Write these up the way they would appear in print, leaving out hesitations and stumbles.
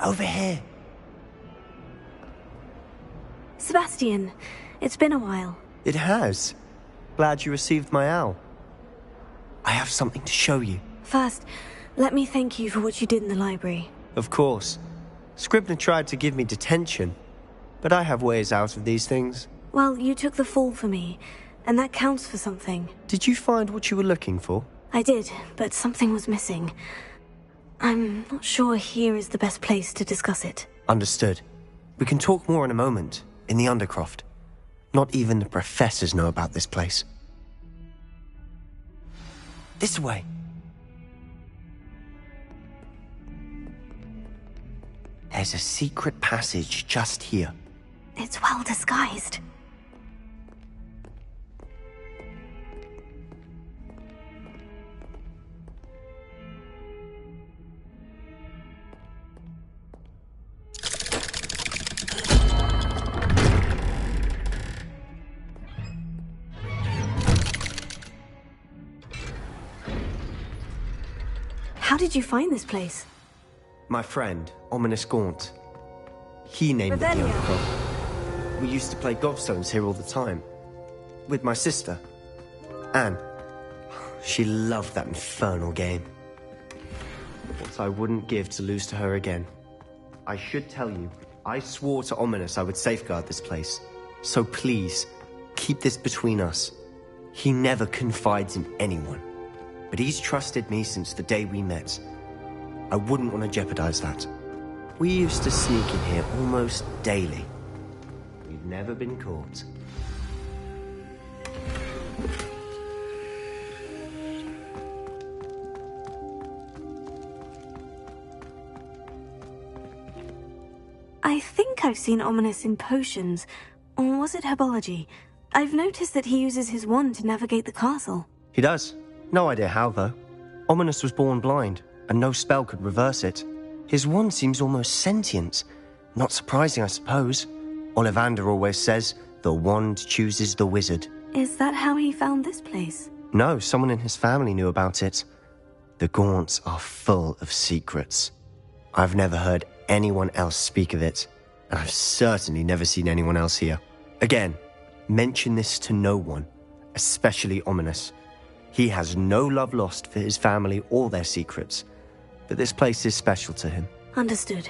Over here. Sebastian, it's been a while. It has. Glad you received my owl. I have something to show you. First, let me thank you for what you did in the library. Of course. Scribner tried to give me detention, but I have ways out of these things. Well, you took the fall for me, and that counts for something. Did you find what you were looking for? I did, but something was missing. I'm not sure here is the best place to discuss it. Understood. We can talk more in a moment, in the Undercroft. Not even the professors know about this place. This way. There's a secret passage just here. It's well disguised. How did you find this place? My friend, Ominous Gaunt. He named it the Undercroft. We used to play gobstones here all the time. With my sister, Anne. She loved that infernal game. What I wouldn't give to lose to her again. I should tell you, I swore to Ominous I would safeguard this place. So please, keep this between us. He never confides in anyone. But he's trusted me since the day we met. I wouldn't want to jeopardize that. We used to sneak in here almost daily. We've never been caught. I think I've seen Ominous in potions. Or was it herbology? I've noticed that he uses his wand to navigate the castle. He does. No idea how, though. Ominous was born blind, and no spell could reverse it. His wand seems almost sentient. Not surprising, I suppose. Ollivander always says, the wand chooses the wizard. Is that how he found this place? No, someone in his family knew about it. The Gaunts are full of secrets. I've never heard anyone else speak of it, and I've certainly never seen anyone else here. Again, mention this to no one, especially Ominous. He has no love lost for his family or their secrets, but this place is special to him. Understood.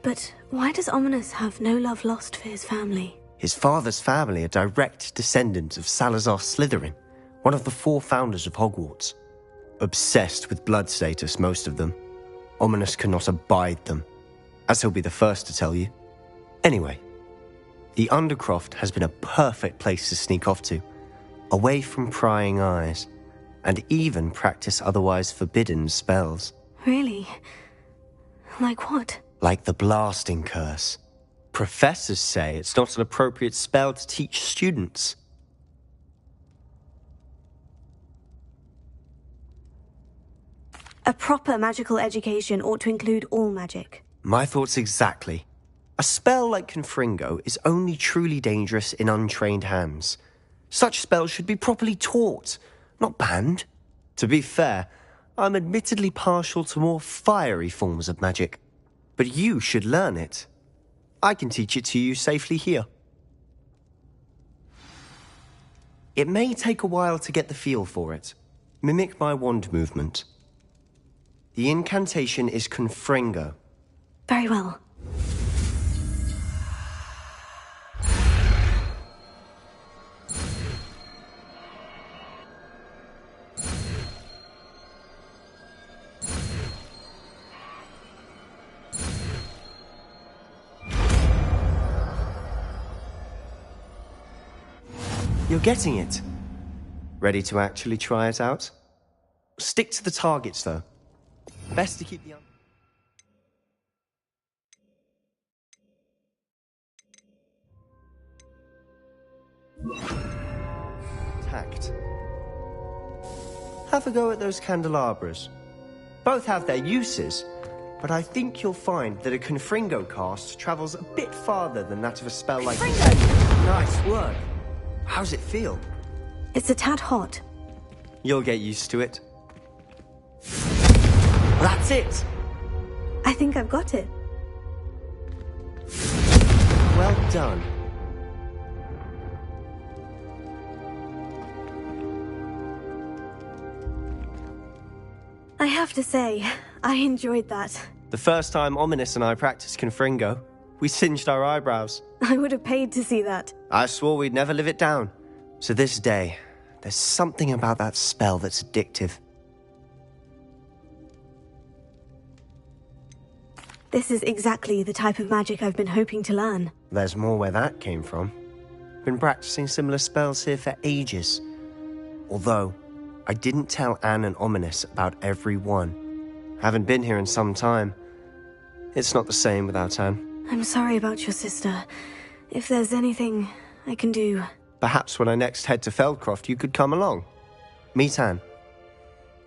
But why does Ominous have no love lost for his family? His father's family are direct descendants of Salazar Slytherin, one of the 4 founders of Hogwarts. Obsessed with blood status, most of them. Ominous cannot abide them, as he'll be the first to tell you. Anyway, the Undercroft has been a perfect place to sneak off to, away from prying eyes, and even practice otherwise forbidden spells. Really? Like what? Like the blasting curse. Professors say it's not an appropriate spell to teach students. A proper magical education ought to include all magic. My thoughts exactly. A spell like Confringo is only truly dangerous in untrained hands. Such spells should be properly taught, not banned. To be fair, I'm admittedly partial to more fiery forms of magic. But you should learn it. I can teach it to you safely here. It may take a while to get the feel for it. Mimic my wand movement. The incantation is Confringo. Very well. You're getting it. Ready to actually try it out? Stick to the targets, though. Best to keep the... Tact. Have a go at those candelabras. Both have their uses, but I think you'll find that a Confringo cast travels a bit farther than that of a spell like... Confringo! Nice work. How's it feel? It's a tad hot. You'll get used to it. That's it! I think I've got it. done. I have to say, I enjoyed that. The first time Ominous and I practiced Confringo, we singed our eyebrows. I would have paid to see that. I swore we'd never live it down. So this day, there's something about that spell that's addictive. This is exactly the type of magic I've been hoping to learn. There's more where that came from. Been practicing similar spells here for ages. Although, I didn't tell Anne and Ominous about every one. Haven't been here in some time. It's not the same without Anne. I'm sorry about your sister. If there's anything I can do... Perhaps when I next head to Feldcroft, you could come along. Meet Anne.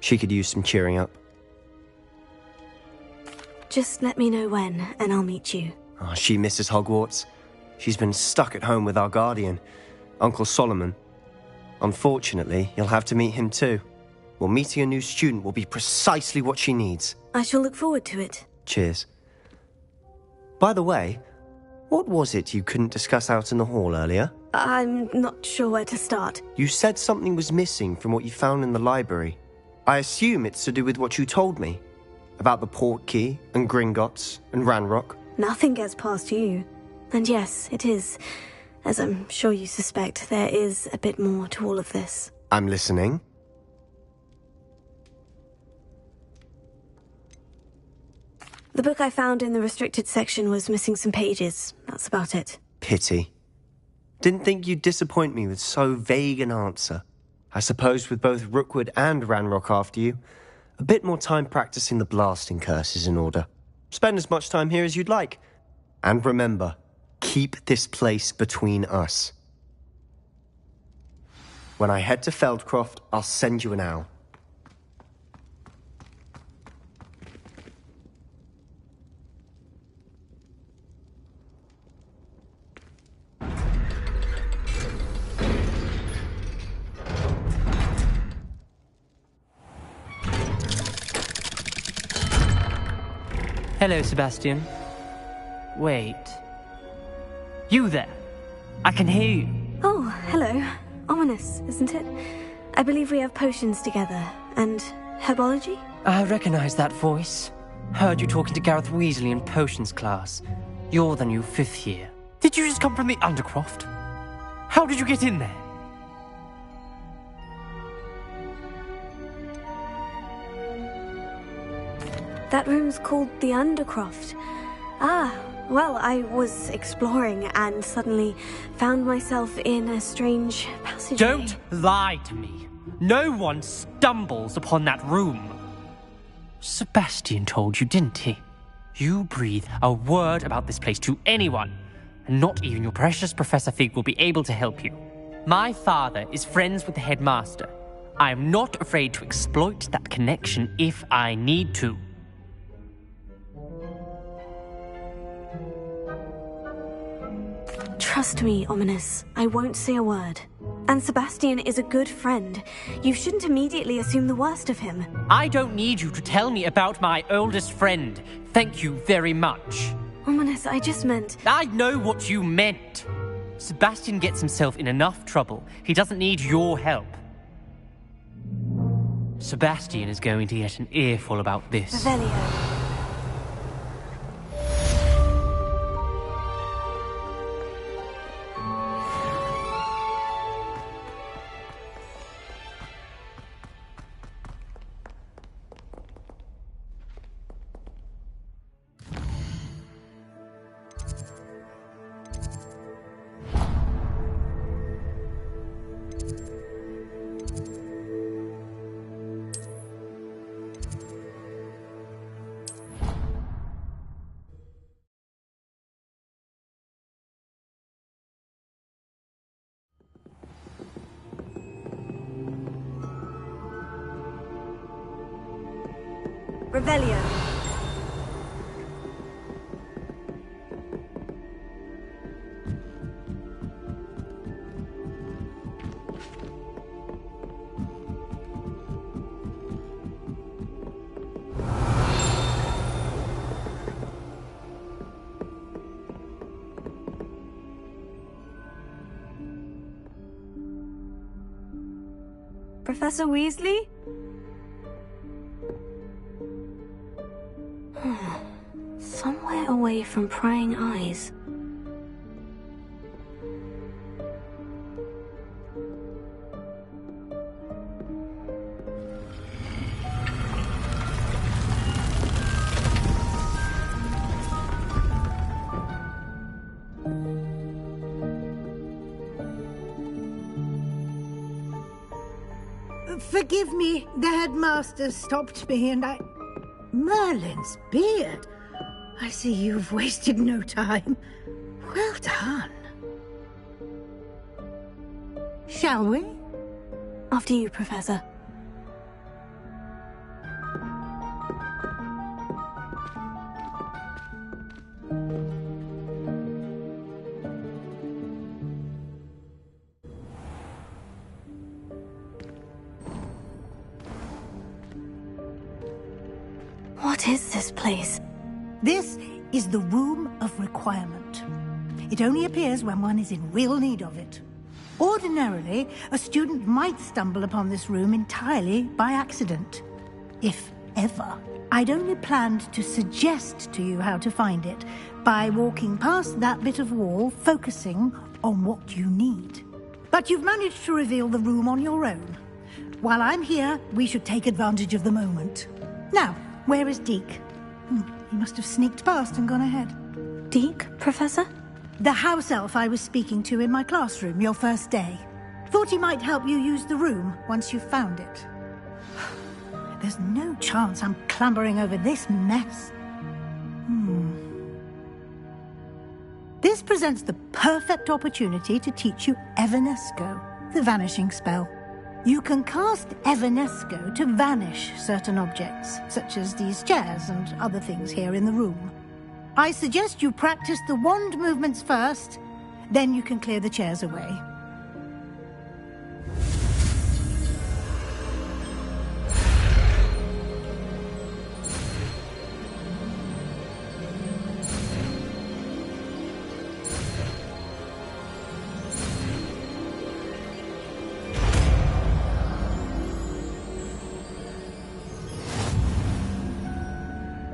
She could use some cheering up. Just let me know when, and I'll meet you. Oh, she misses Hogwarts. She's been stuck at home with our guardian, Uncle Solomon. Unfortunately, you'll have to meet him too. Well, meeting a new student will be precisely what she needs. I shall look forward to it. Cheers. By the way, what was it you couldn't discuss out in the hall earlier? I'm not sure where to start. You said something was missing from what you found in the library. I assume it's to do with what you told me. About the Portkey, and Gringotts, and Ranrock. Nothing gets past you. And yes, it is. As I'm sure you suspect, there is a bit more to all of this. I'm listening. The book I found in the restricted section was missing some pages. That's about it. Pity. Didn't think you'd disappoint me with so vague an answer. I suppose with both Rookwood and Ranrock after you, a bit more time practicing the blasting curse is in order. Spend as much time here as you'd like. And remember, keep this place between us. When I head to Feldcroft, I'll send you an owl. Hello, Sebastian. Wait. You there? I can hear you. Oh, hello. Ominous, isn't it? I believe we have potions together. And herbology? I recognize that voice. Heard you talking to Gareth Weasley in potions class. You're the new 5th year. Did you just come from the Undercroft? How did you get in there? That room's called the Undercroft. Ah, well, I was exploring and suddenly found myself in a strange passageway. Don't lie to me. No one stumbles upon that room. Sebastian told you, didn't he? You breathe a word about this place to anyone, and not even your precious Professor Fig will be able to help you. My father is friends with the headmaster. I am not afraid to exploit that connection if I need to. Trust me, Ominous. I won't say a word. And Sebastian is a good friend. You shouldn't immediately assume the worst of him. I don't need you to tell me about my oldest friend. Thank you very much. Ominous, I just meant... I know what you meant. Sebastian gets himself in enough trouble. He doesn't need your help. Sebastian is going to get an earful about this. Revelio. Revelio. Professor Weasley? Somewhere away from prying eyes. Forgive me, the headmaster stopped me and I... Merlin's beard! I see you've wasted no time. Well done. Shall we? After you, Professor. What is this place? This is the Room of Requirement. It only appears when one is in real need of it. Ordinarily, a student might stumble upon this room entirely by accident. If ever. I'd only planned to suggest to you how to find it by walking past that bit of wall, focusing on what you need. But you've managed to reveal the room on your own. While I'm here, we should take advantage of the moment. Now, where is Deke? He must have sneaked past and gone ahead. Deke, Professor? The house elf I was speaking to in my classroom your first day. Thought he might help you use the room once you've found it. There's no chance I'm clambering over this mess. This presents the perfect opportunity to teach you Evanesco, the vanishing spell. You can cast Evanesco to vanish certain objects, such as these chairs and other things here in the room. I suggest you practice the wand movements first, then you can clear the chairs away.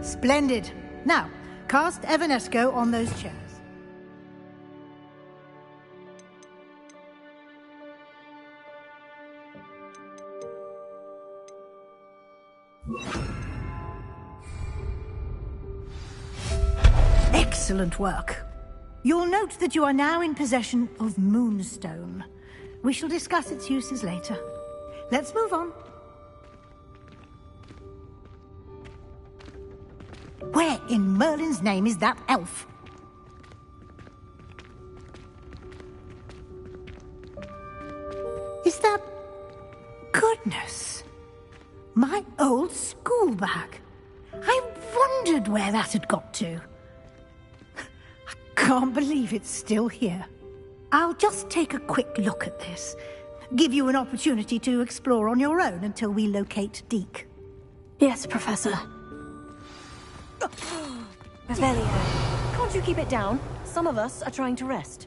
Splendid. Now, cast Evanesco on those chairs. Excellent work. You'll note that you are now in possession of Moonstone. We shall discuss its uses later. Let's move on. Where in Merlin's name is that elf? Is that... Goodness! My old school bag. I wondered where that had got to. I can't believe it's still here. I'll just take a quick look at this. Give you an opportunity to explore on your own until we locate Deke. Yes, Professor. Revelio. Can't you keep it down? Some of us are trying to rest.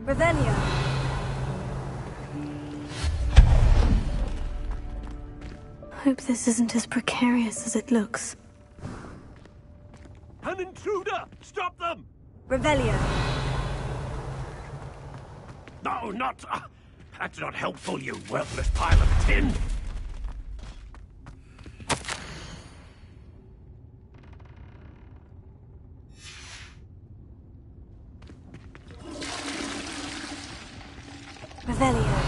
Revelio. Hope this isn't as precarious as it looks. An intruder! Stop them! Revelio. No, not... that's not helpful, you worthless pile of tin! Revelio.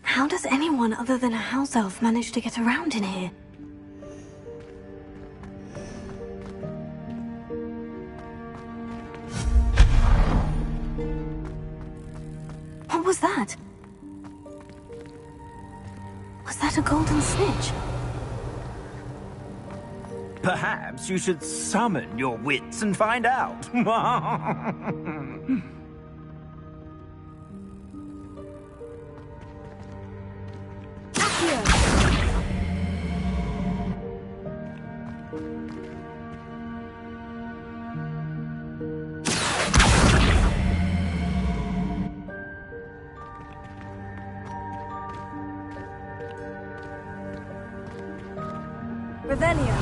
How does anyone other than a house elf manage to get around in here? What was that? Was that a golden snitch? Perhaps you should summon your wits and find out. Revelio.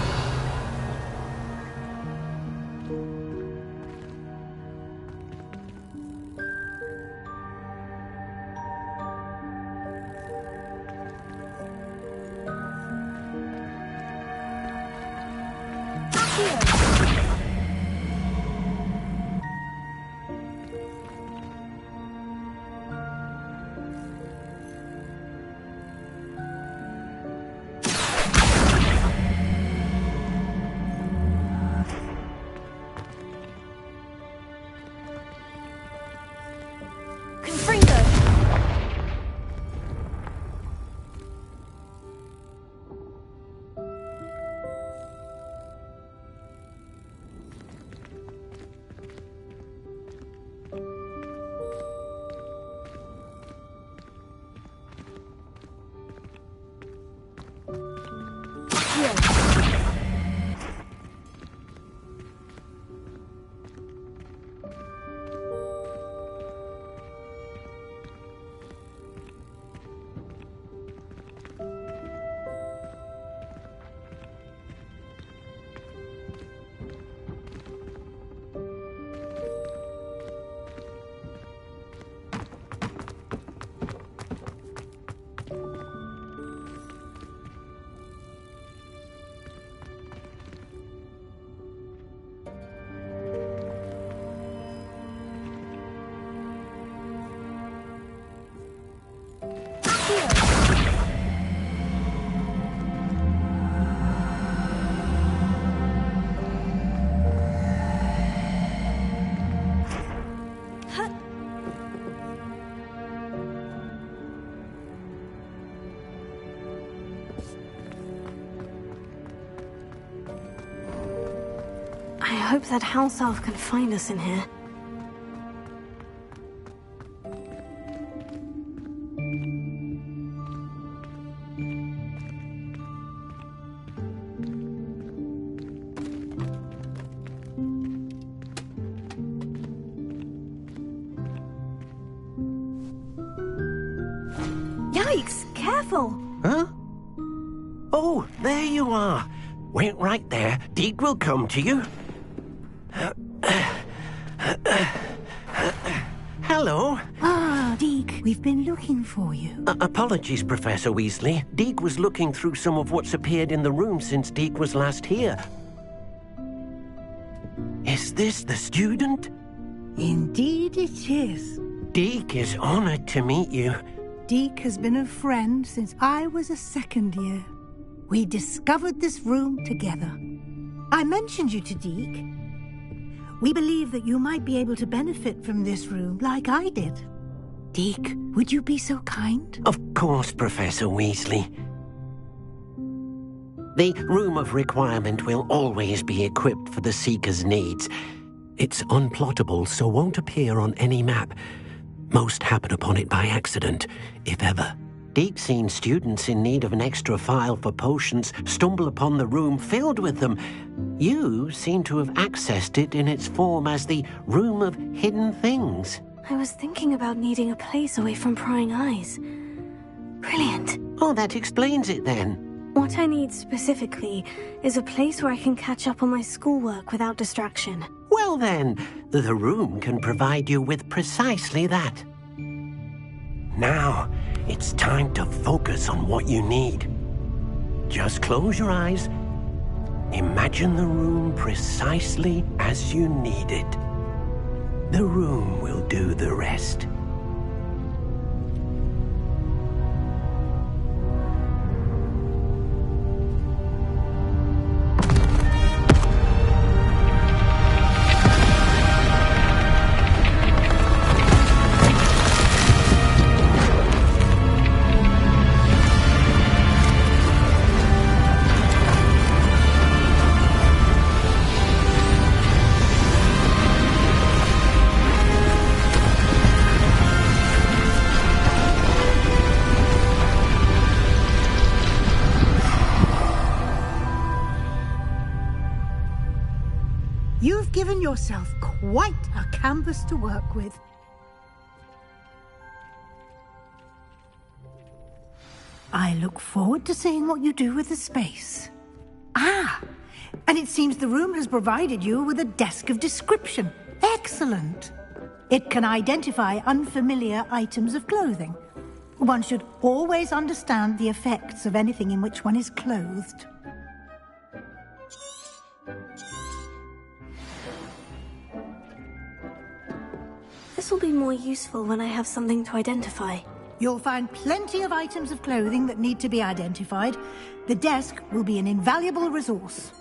I hope that house elf can find us in here. Yikes! Careful! Huh? Oh, there you are. Wait right there. Deek will come to you. Hello. Ah, Deek, we've been looking for you. Apologies, Professor Weasley. Deek was looking through some of what's appeared in the room since Deek was last here. Is this the student? Indeed it is. Deek is honored to meet you. Deek has been a friend since I was a second year. We discovered this room together. I mentioned you to Deek. We believe that you might be able to benefit from this room like I did. Deek, would you be so kind? Of course, Professor Weasley. The Room of Requirement will always be equipped for the Seeker's needs. It's unplottable, so won't appear on any map. Most happen upon it by accident, if ever. Deke's seen students in need of an extra file for potions stumble upon the room filled with them. You seem to have accessed it in its form as the Room of Hidden Things. I was thinking about needing a place away from prying eyes. Brilliant. Oh, that explains it then. What I need specifically is a place where I can catch up on my schoolwork without distraction. Well then, the room can provide you with precisely that. Now, it's time to focus on what you need. Just close your eyes. Imagine the room precisely as you need it. The room will do the rest. You've given yourself quite a canvas to work with. I look forward to seeing what you do with the space. Ah, and it seems the room has provided you with a desk of description. Excellent. It can identify unfamiliar items of clothing. One should always understand the effects of anything in which one is clothed. This will be more useful when I have something to identify. You'll find plenty of items of clothing that need to be identified. The desk will be an invaluable resource.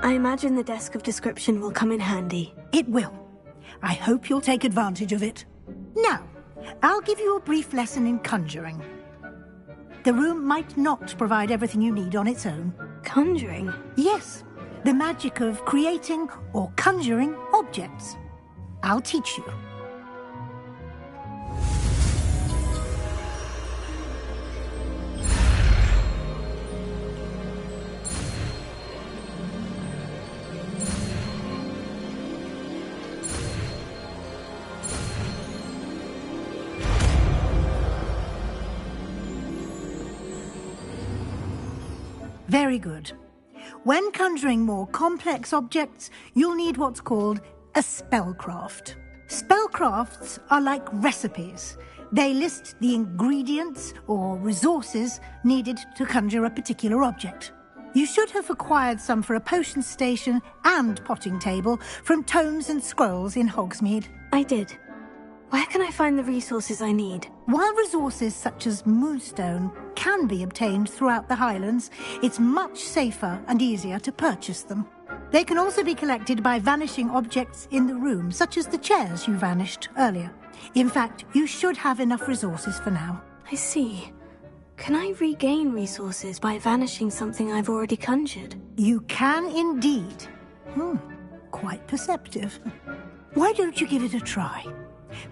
I imagine the desk of description will come in handy. It will. I hope you'll take advantage of it. Now, I'll give you a brief lesson in conjuring. The room might not provide everything you need on its own. Conjuring? Yes, the magic of creating or conjuring objects. I'll teach you. Very good. When conjuring more complex objects, you'll need what's called a spellcraft. Spellcrafts are like recipes. They list the ingredients or resources needed to conjure a particular object. You should have acquired some for a potion station and potting table from tomes and scrolls in Hogsmeade. I did. Where can I find the resources I need? While resources such as moonstone can be obtained throughout the Highlands, it's much safer and easier to purchase them. They can also be collected by vanishing objects in the room, such as the chairs you vanished earlier. In fact, you should have enough resources for now. I see. Can I regain resources by vanishing something I've already conjured? You can indeed. Quite perceptive. Why don't you give it a try?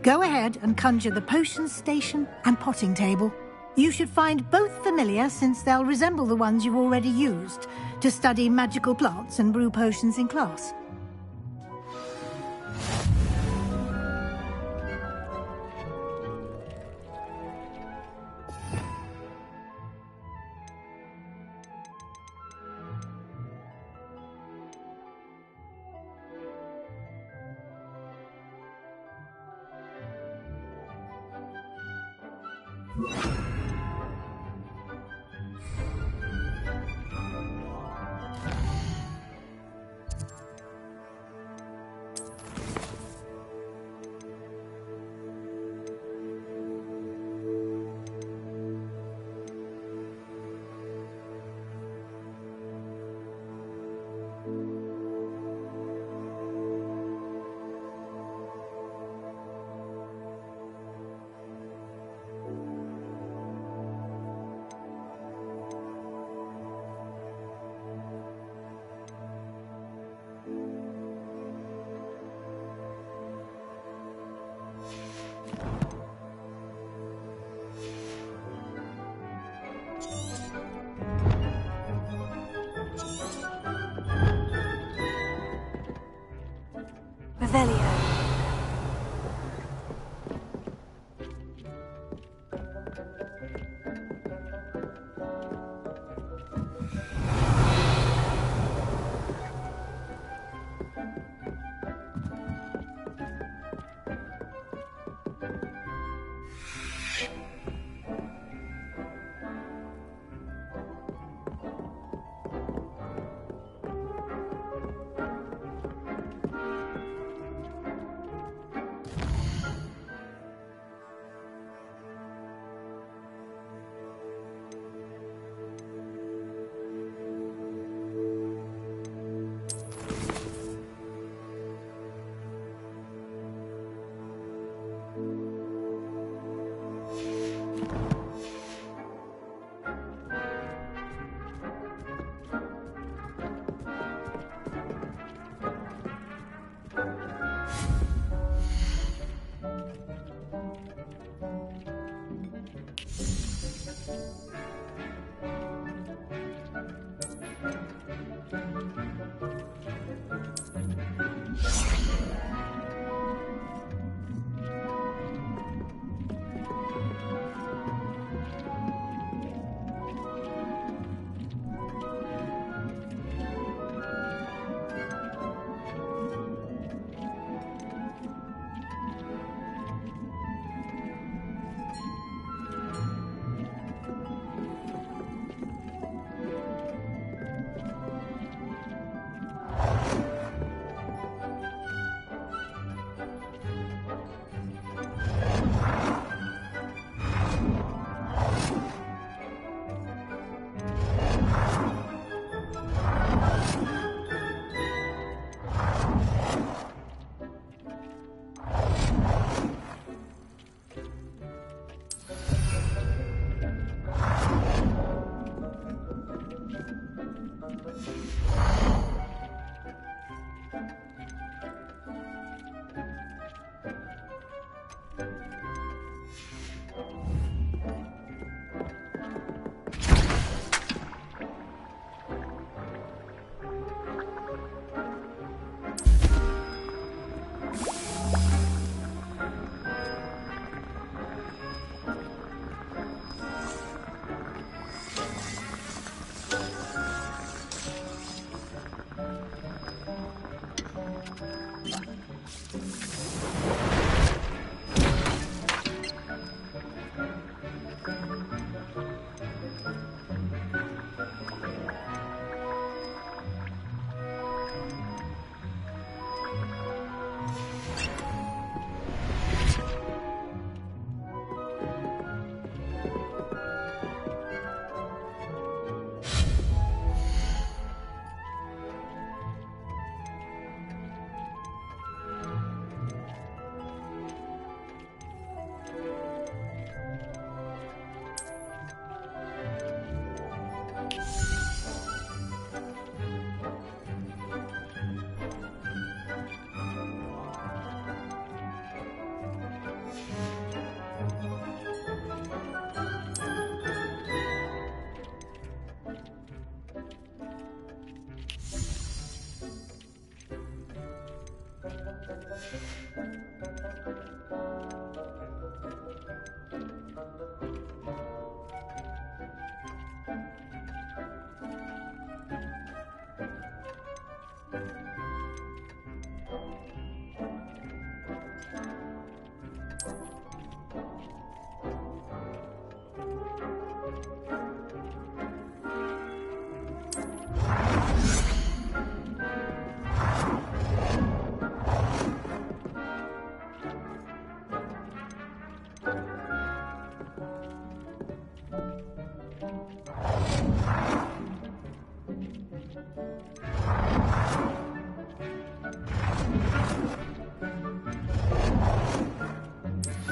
Go ahead and conjure the potion station and potting table. You should find both familiar, since they'll resemble the ones you've already used to study magical plants and brew potions in class. Revelio.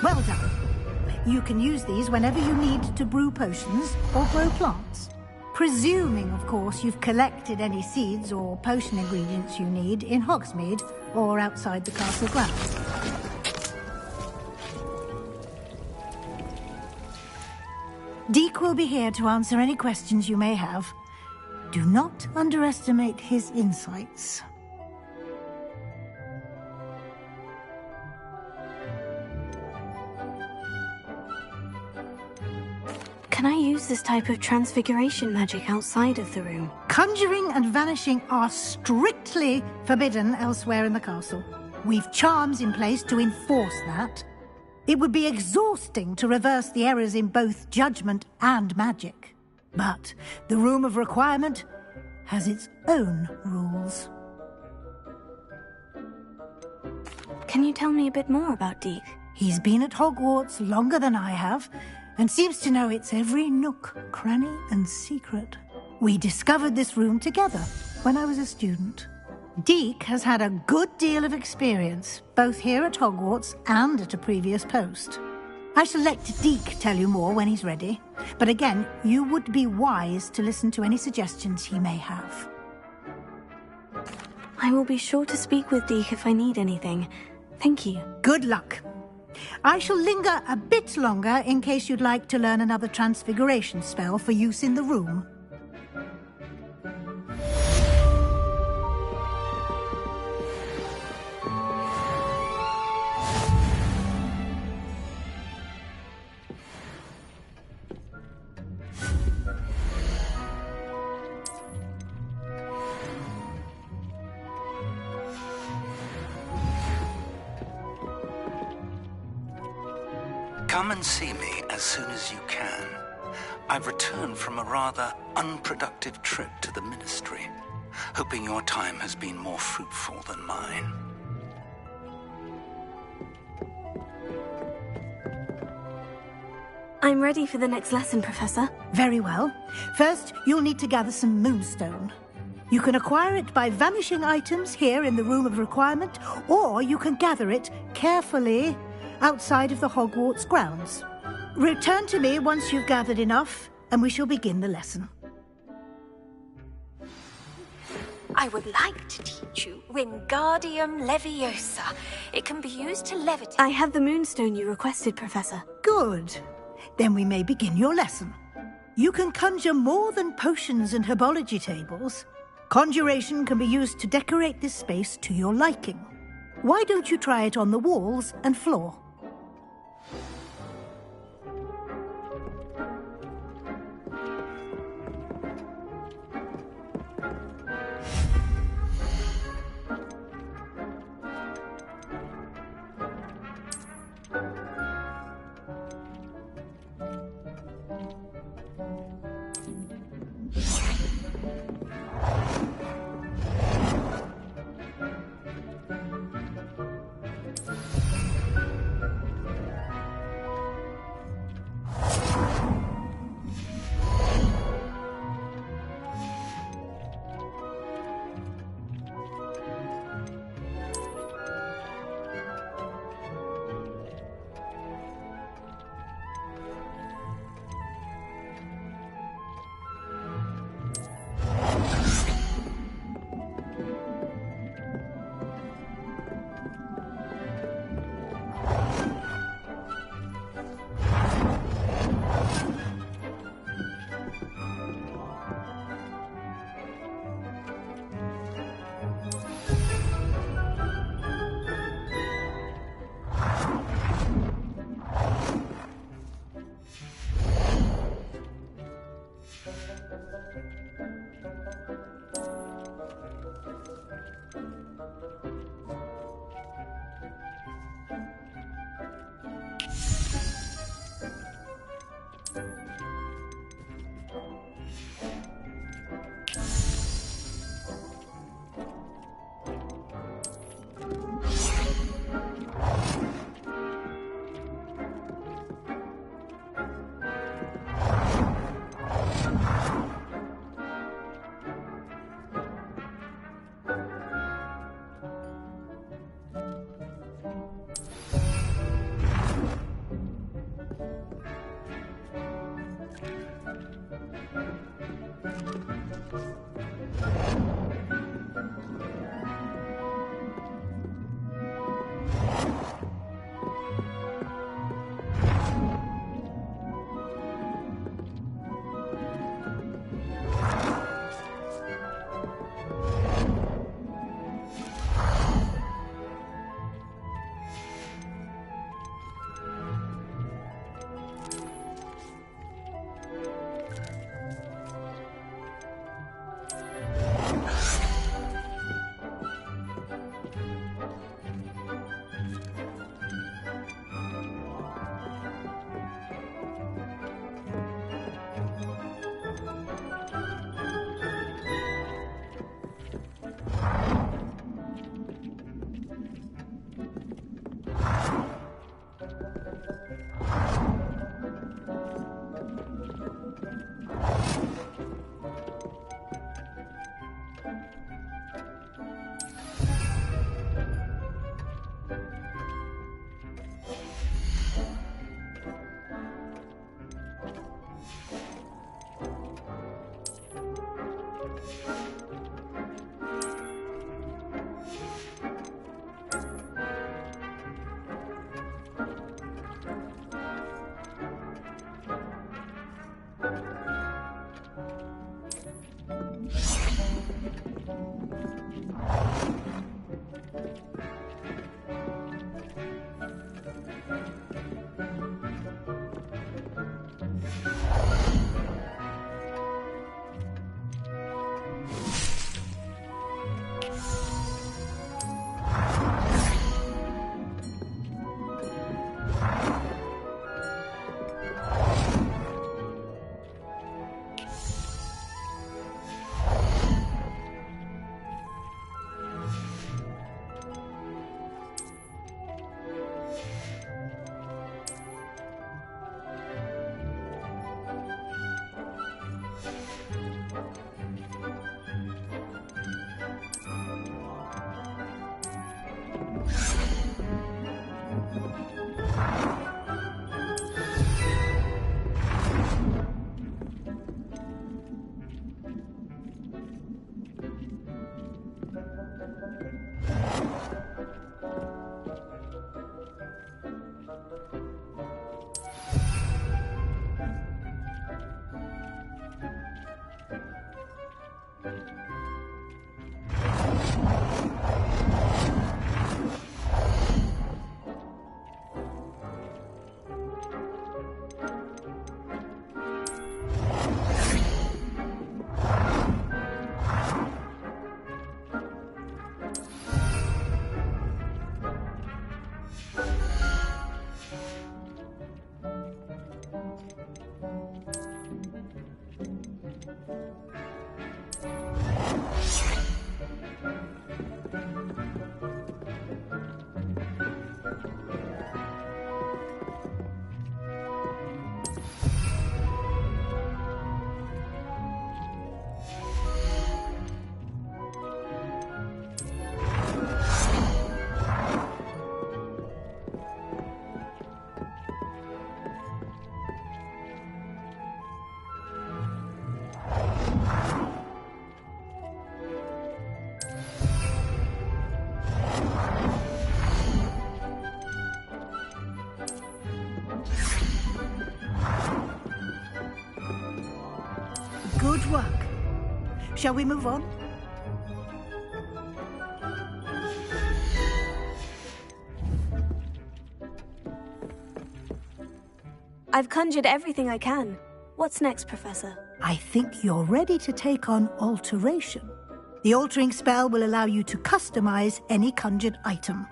Well done. You can use these whenever you need to brew potions or grow plants. Presuming, of course, you've collected any seeds or potion ingredients you need in Hogsmeade or outside the castle grounds. Deke will be here to answer any questions you may have. Do not underestimate his insights. Can I use this type of transfiguration magic outside of the room? Conjuring and vanishing are strictly forbidden elsewhere in the castle. We've charms in place to enforce that. It would be exhausting to reverse the errors in both judgment and magic. But the Room of Requirement has its own rules. Can you tell me a bit more about Deke? He's been at Hogwarts longer than I have, and seems to know its every nook, cranny, and secret. We discovered this room together when I was a student. Deke has had a good deal of experience, both here at Hogwarts and at a previous post. I shall let Deke tell you more when he's ready, but again, you would be wise to listen to any suggestions he may have. I will be sure to speak with Deke if I need anything. Thank you. Good luck. I shall linger a bit longer in case you'd like to learn another transfiguration spell for use in the room. Come and see me as soon as you can. I've returned from a rather unproductive trip to the Ministry, hoping your time has been more fruitful than mine. I'm ready for the next lesson, Professor. Very well. First, you'll need to gather some moonstone. You can acquire it by vanishing items here in the Room of Requirement, or you can gather it carefully outside of the Hogwarts grounds. Return to me once you've gathered enough, and we shall begin the lesson. I would like to teach you Wingardium Leviosa. It can be used to levitate. I have the moonstone you requested, Professor. Good. Then we may begin your lesson. You can conjure more than potions and herbology tables. Conjuration can be used to decorate this space to your liking. Why don't you try it on the walls and floor? Good work. Shall we move on? I've conjured everything I can. What's next, Professor? I think you're ready to take on alteration. The altering spell will allow you to customize any conjured item.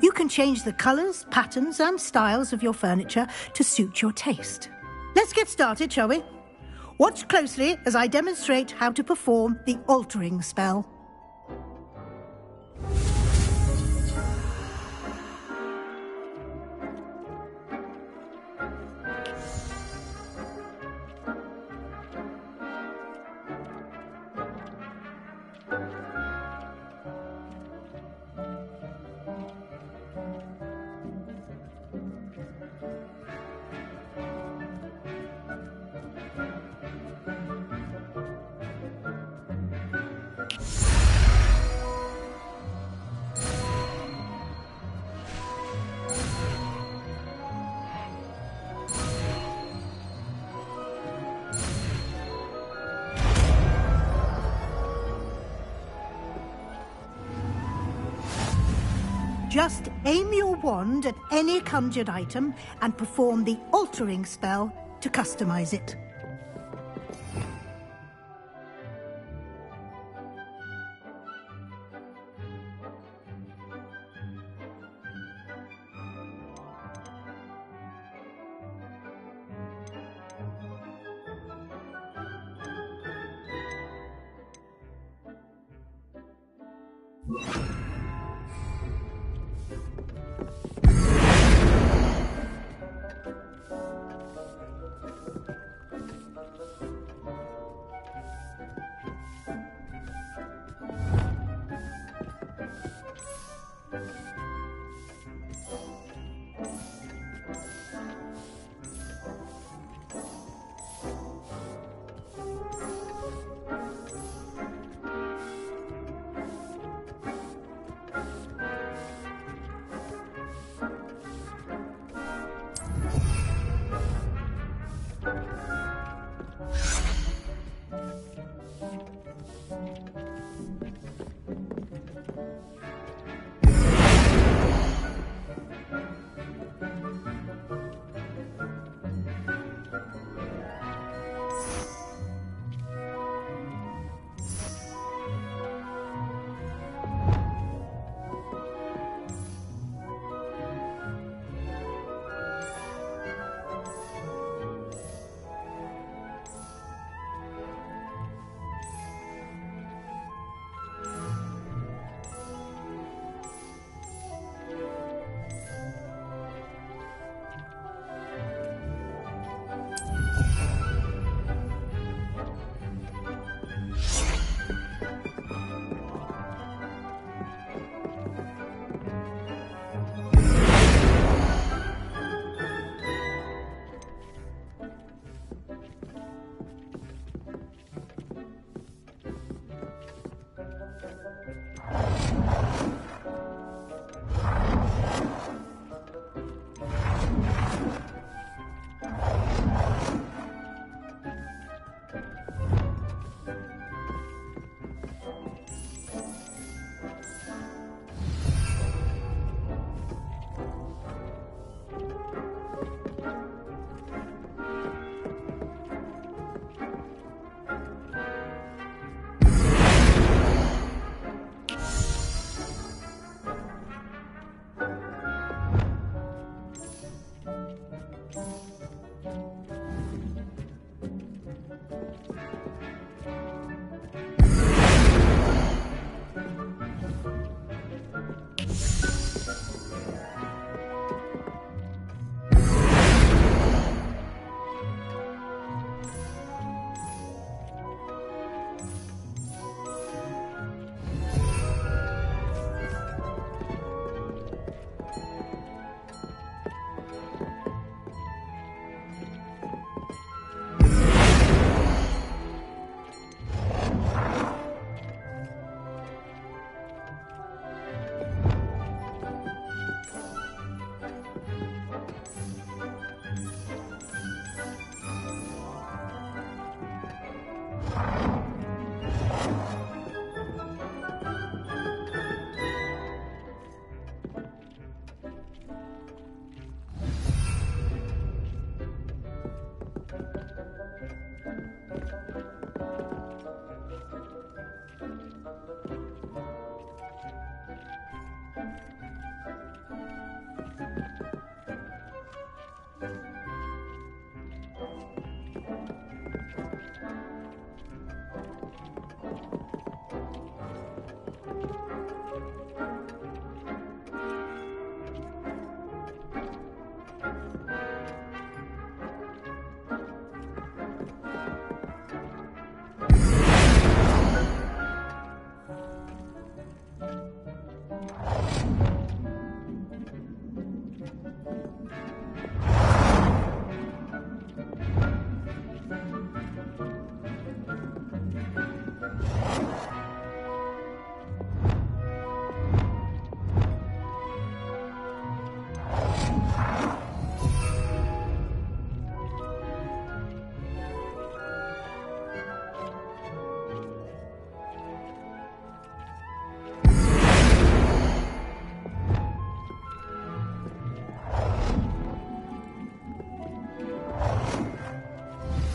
You can change the colors, patterns, and styles of your furniture to suit your taste. Let's get started, shall we? Watch closely as I demonstrate how to perform the altering spell. Just aim your wand at any conjured item and perform the altering spell to customize it.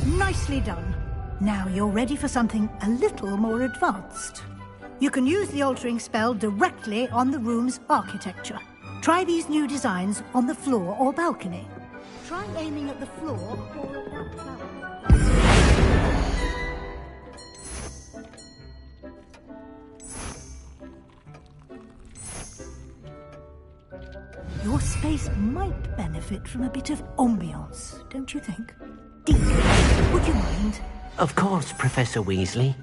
Nicely done. Now you're ready for something a little more advanced. You can use the altering spell directly on the room's architecture. Try these new designs on the floor or balcony. Try aiming at the floor or at that balcony. Your space might benefit from a bit of ambiance, don't you think? Deek, would you mind? Of course, Professor Weasley.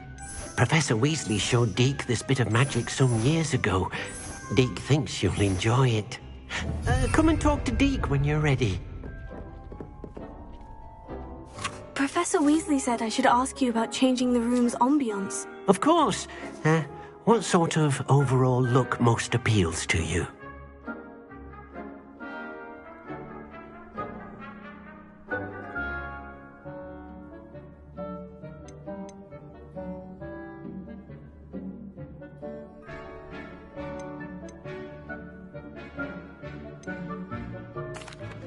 Professor Weasley showed Deke this bit of magic some years ago. Deke thinks you'll enjoy it. Come and talk to Deke when you're ready. Professor Weasley said I should ask you about changing the room's ambiance. Of course. What sort of overall look most appeals to you?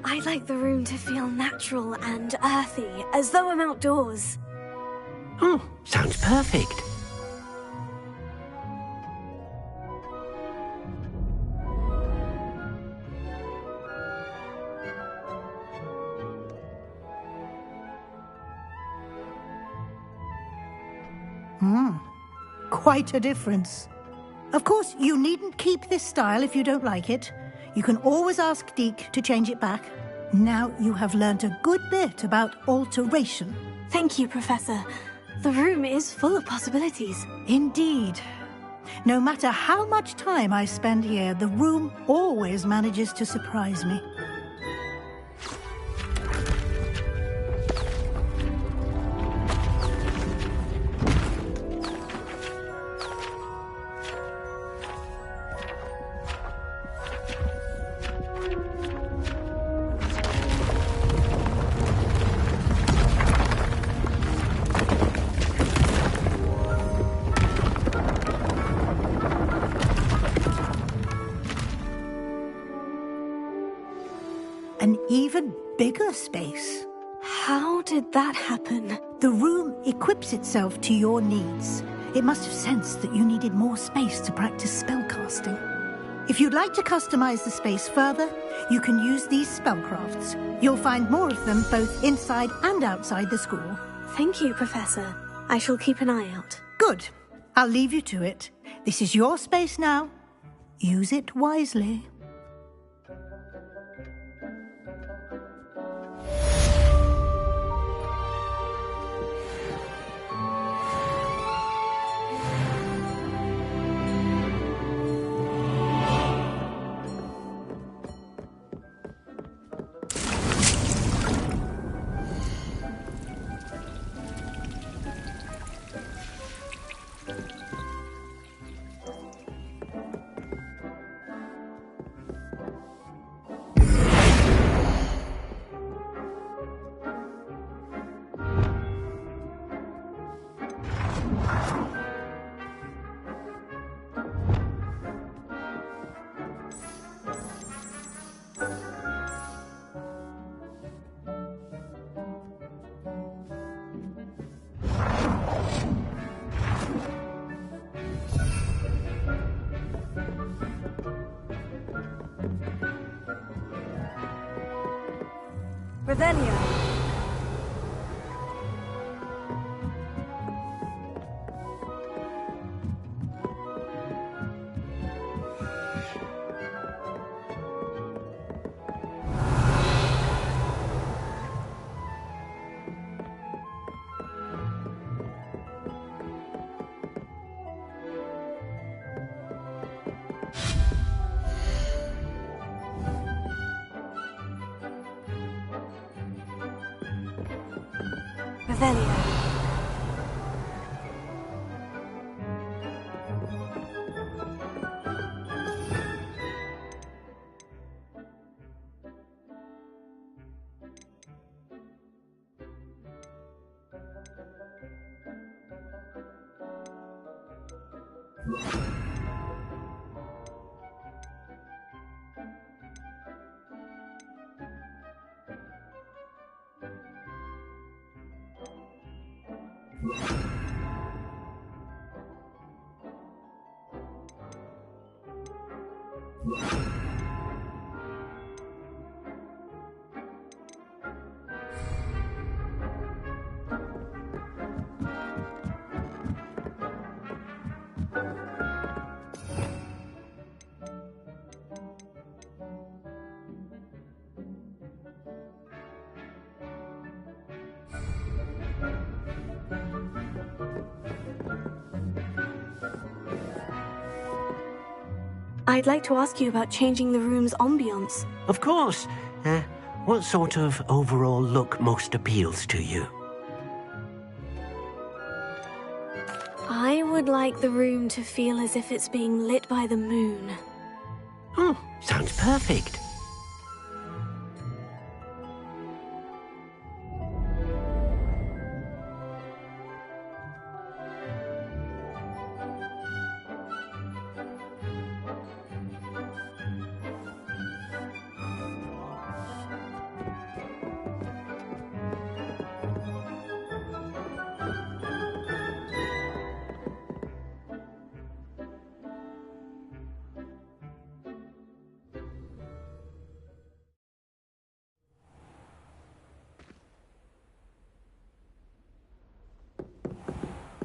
I like the room to feel natural and earthy, as though I'm outdoors. Oh, sounds perfect. Quite a difference. Of course, you needn't keep this style if you don't like it. You can always ask Deke to change it back. Now you have learnt a good bit about alteration. Thank you, Professor. The room is full of possibilities. Indeed. No matter how much time I spend here, the room always manages to surprise me. An even bigger space. How did that happen? The room equips itself to your needs. It must have sensed that you needed more space to practice spellcasting. If you'd like to customize the space further, you can use these spellcrafts. You'll find more of them both inside and outside the school. Thank you, Professor. I shall keep an eye out. Good. I'll leave you to it. This is your space now. Use it wisely. Revelio. Revelio. I'd like to ask you about changing the room's ambiance. Of course. What sort of overall look most appeals to you? I would like the room to feel as if it's being lit by the moon. Oh, sounds perfect.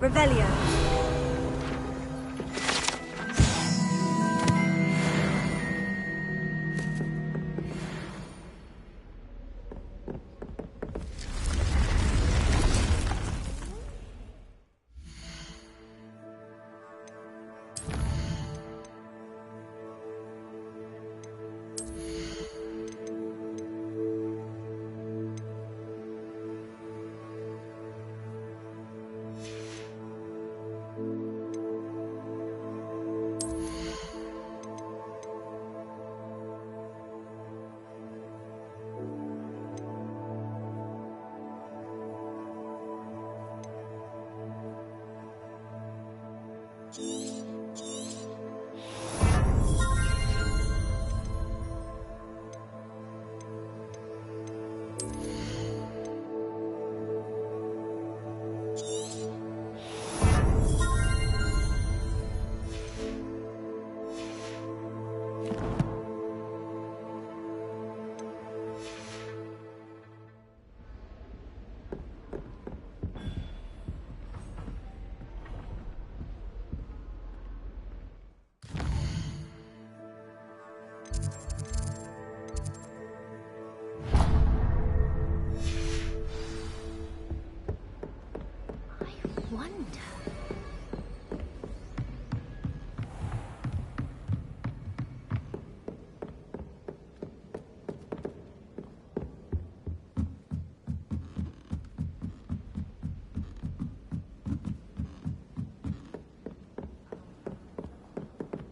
Revelio.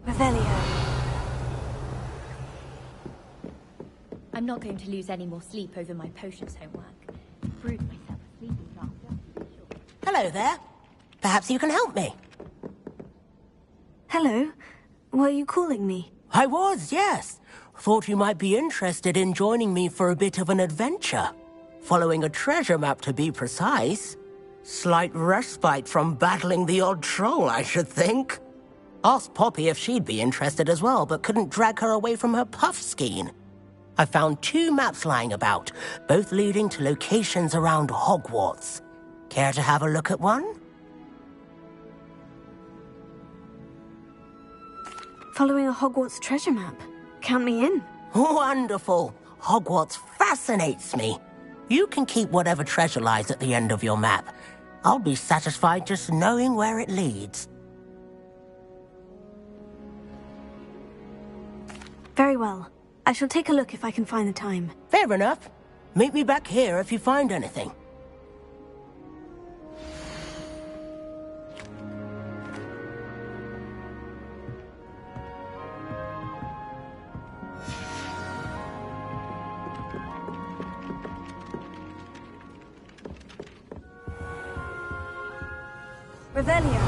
Revelio. I'm not going to lose any more sleep over my potions homework. Brewed myself a sleeping draught just to be sure. Hello there. Perhaps you can help me. Hello. Were you calling me? I was, yes. Thought you might be interested in joining me for a bit of an adventure. Following a treasure map, to be precise. Slight respite from battling the odd troll, I should think. Asked Poppy if she'd be interested as well, but couldn't drag her away from her puff skein. I found 2 maps lying about, both leading to locations around Hogwarts. Care to have a look at one? Following a Hogwarts treasure map. Count me in. Wonderful. Hogwarts fascinates me. You can keep whatever treasure lies at the end of your map. I'll be satisfied just knowing where it leads. Very well. I shall take a look if I can find the time. Fair enough. Meet me back here if you find anything. Revelio.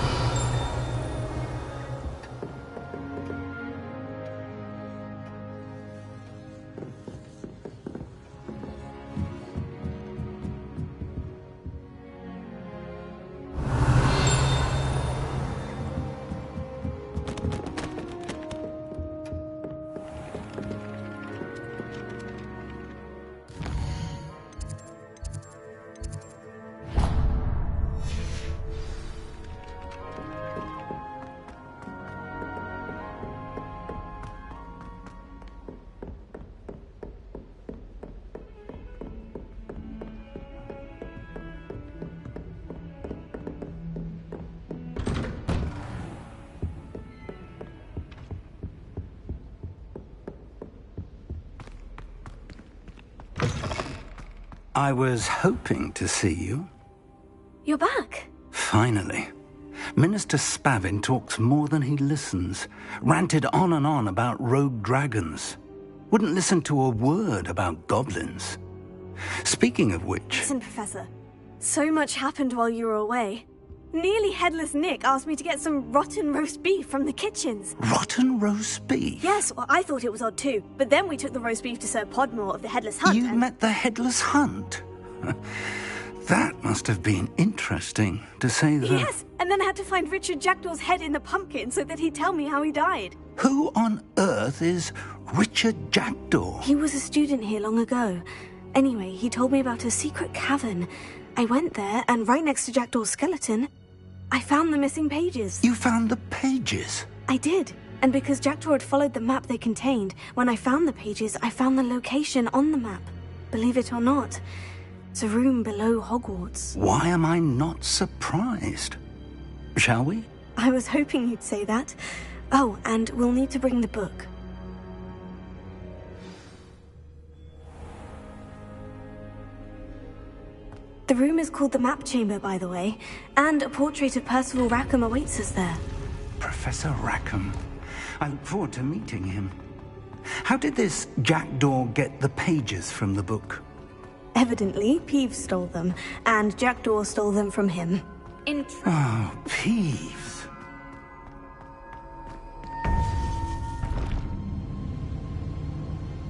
I was hoping to see you. You're back. Finally. Minister Spavin talks more than he listens. Ranted on and on about rogue dragons. Wouldn't listen to a word about goblins. Speaking of which... Listen, Professor. So much happened while you were away. Nearly Headless Nick asked me to get some rotten roast beef from the kitchens. Rotten roast beef? Yes, well, I thought it was odd too. But then we took the roast beef to Sir Podmore of the Headless Hunt. You met the Headless Hunt? That must have been interesting, to say the... Yes, and then I had to find Richard Jackdaw's head in the pumpkin so that he'd tell me how he died. Who on earth is Richard Jackdaw? He was a student here long ago. Anyway, he told me about a secret cavern. I went there, and right next to Jackdaw's skeleton, I found the missing pages. You found the pages? I did. And because Jackdaw had followed the map they contained, when I found the pages, I found the location on the map. Believe it or not, it's a room below Hogwarts. Why am I not surprised? Shall we? I was hoping you'd say that. Oh, and we'll need to bring the book. The room is called the Map Chamber, by the way, and a portrait of Percival Rackham awaits us there. Professor Rackham. I look forward to meeting him. How did this Jackdaw get the pages from the book? Evidently, Peeves stole them, and Jackdaw stole them from him. Oh, Peeves.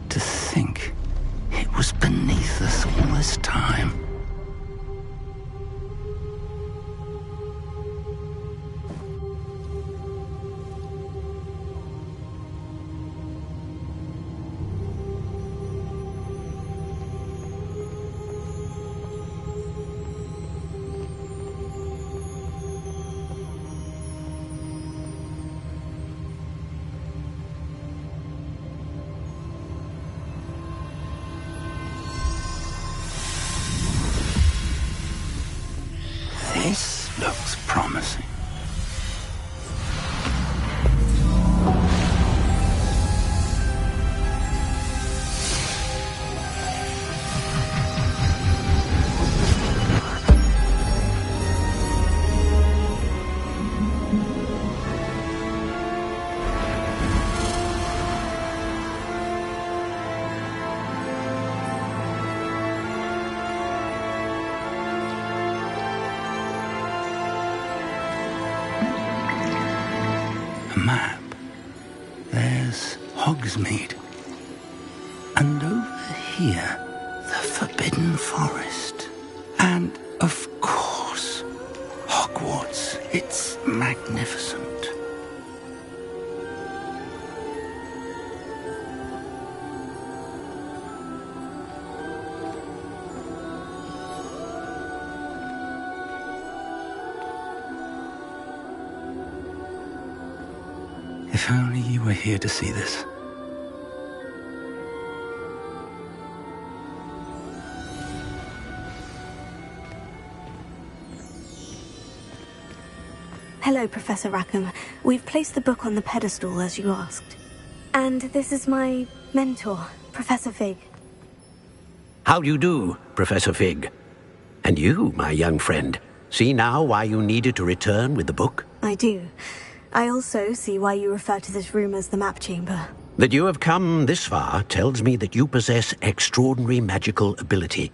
To think it was beneath us all this time. This looks promising. Map. There's Hogsmeade. And over here, the Forbidden Forest. And, of course, Hogwarts. It's magnificent. If only you were here to see this. Hello, Professor Rackham. We've placed the book on the pedestal, as you asked. And this is my mentor, Professor Fig. How do you do, Professor Fig? And you, my young friend, see now why you needed to return with the book? I do. I also see why you refer to this room as the map chamber. That you have come this far tells me that you possess extraordinary magical ability,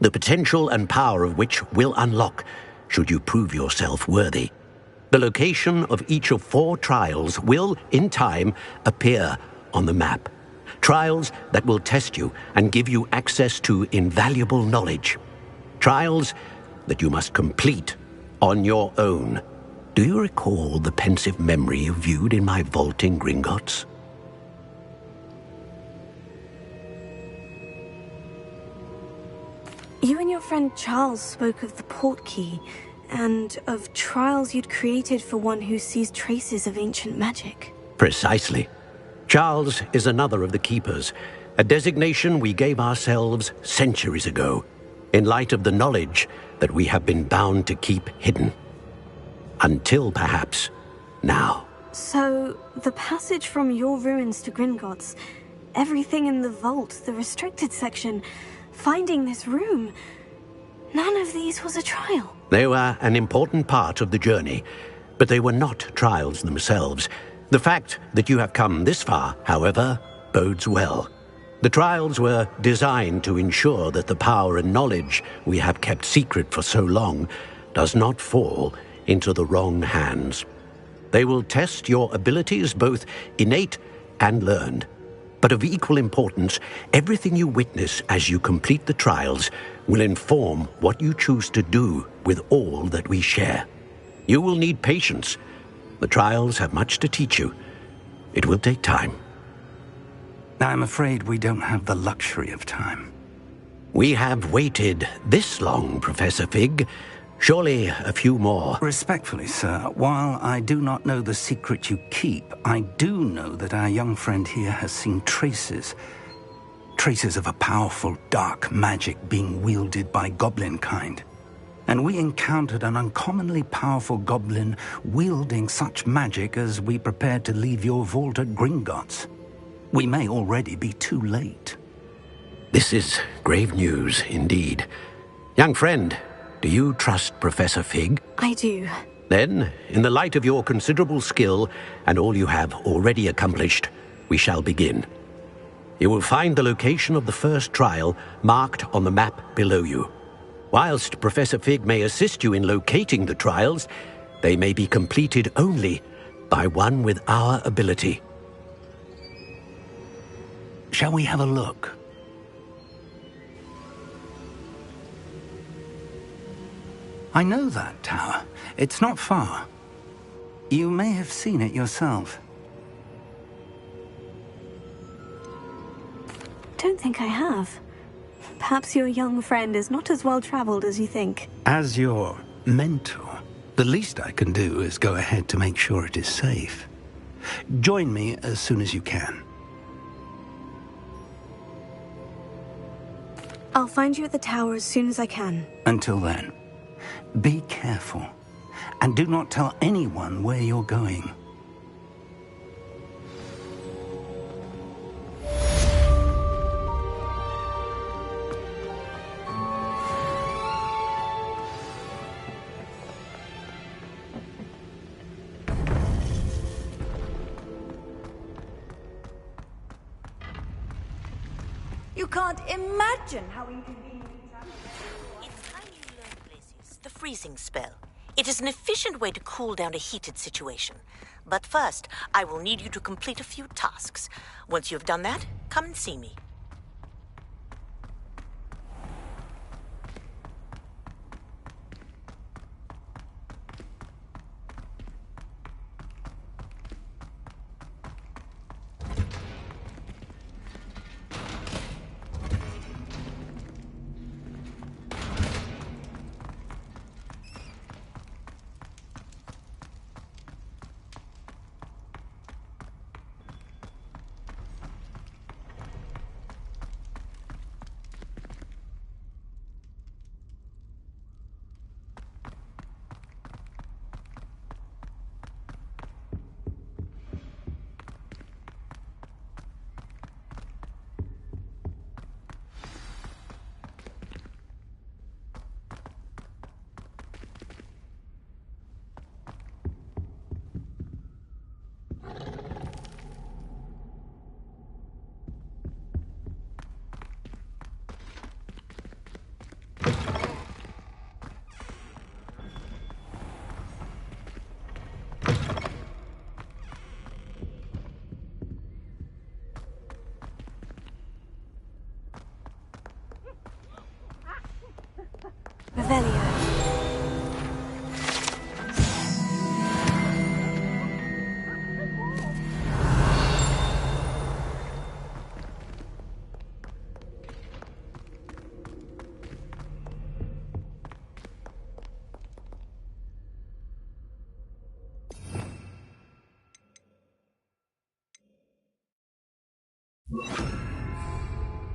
the potential and power of which will unlock should you prove yourself worthy. The location of each of 4 trials will, in time, appear on the map. Trials that will test you and give you access to invaluable knowledge. Trials that you must complete on your own. Do you recall the pensive memory you viewed in my vault in Gringotts? You and your friend Charles spoke of the portkey, and of trials you'd created for one who sees traces of ancient magic. Precisely. Charles is another of the Keepers, a designation we gave ourselves centuries ago, in light of the knowledge that we have been bound to keep hidden. Until, perhaps, now. So, the passage from your ruins to Gringotts, everything in the vault, the restricted section, finding this room, none of these was a trial. They were an important part of the journey, but they were not trials themselves. The fact that you have come this far, however, bodes well. The trials were designed to ensure that the power and knowledge we have kept secret for so long does not fall into the wrong hands. They will test your abilities, both innate and learned. But of equal importance, everything you witness as you complete the trials will inform what you choose to do with all that we share. You will need patience. The trials have much to teach you. It will take time. I'm afraid we don't have the luxury of time. We have waited this long, Professor Fig. Surely a few more. Respectfully, sir, while I do not know the secret you keep, I do know that our young friend here has seen traces of a powerful dark magic being wielded by goblin kind. And we encountered an uncommonly powerful goblin wielding such magic as we prepared to leave your vault at Gringotts. We may already be too late. This is grave news indeed. Young friend, do you trust Professor Fig? I do. Then, in the light of your considerable skill and all you have already accomplished, we shall begin. You will find the location of the first trial marked on the map below you. Whilst Professor Fig may assist you in locating the trials, they may be completed only by one with our ability. Shall we have a look? I know that tower. It's not far. You may have seen it yourself. Don't think I have. Perhaps your young friend is not as well-traveled as you think. As your mentor, the least I can do is go ahead to make sure it is safe. Join me as soon as you can. I'll find you at the tower as soon as I can. Until then, be careful, and do not tell anyone where you're going. You can't imagine how inconvenient It's time you learned, Blasius, the freezing spell. It is an efficient way to cool down a heated situation. But first, I will need you to complete a few tasks. Once you have done that, come and see me.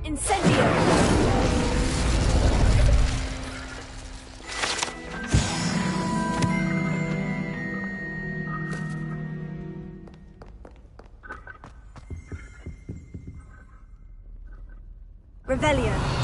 Incendio! Revelio.